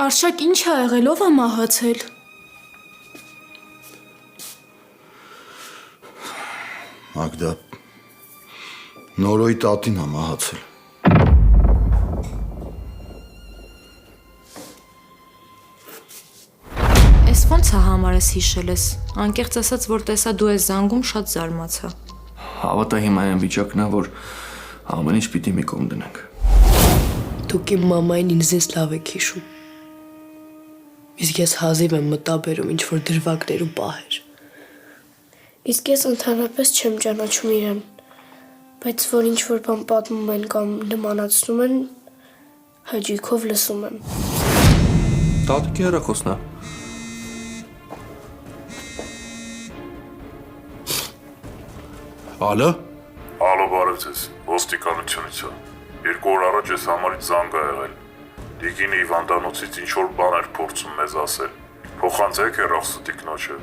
Արշակ ինչ ա եղել, ով ա մահացել։ Մագդա, Նորոյի տատին ա մահացել։ Էս ոնց ա համար ես հիշել ես, անկեղծ ասած, որ տեսա դու ես զանգում, շատ զարմացա։ Հավատա հիմա այն վիճակն ա, որ ամեն ինչ պիտի մի կողմ դնենք։ Դուք իմ մամային ինձ լավ եք հիշում։ Իսկ ես հազիվ եմ մտաբերում ինչ-որ դրվագներ ու պահեր։ Իսկ ես ընդհանրապես չեմ ճանաչում իրեն, բայց որ ինչ-որ բան պատմում են կամ նմանացնում են, հաճույքով լսում եմ։ Տատիկի հեռախոսն ա։ Ալո։ Ալո, բարև ձեզ, ոստիկանությունից ա։ 2 օր առաջ ես համարից զանգ ա եղել։ Տիկինը հիվանդանոցից ինչ-որ բան էր փորձում մեզ ասել։ Փոխանցեք հեռախոսը տիկնոջը։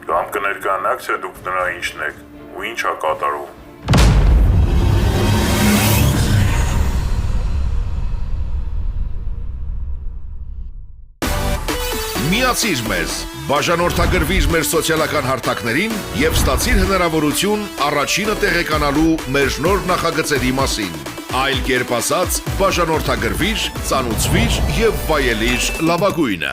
Կամ կներկայանաք, թե դուք նրա ինչն եք ու ինչ ա կատարում։ Միացիր մեզ, բաժանորդագրվիր մեր սոցիալական հարթակներին և ստացիր հնարավորություն առաջինը տեղեկանալու մեր նոր նախագծերի մասին։ Այլ կերպ ասած, բաժանորդագրվիր, ծանուցվիր և վայելիր լավագույնը։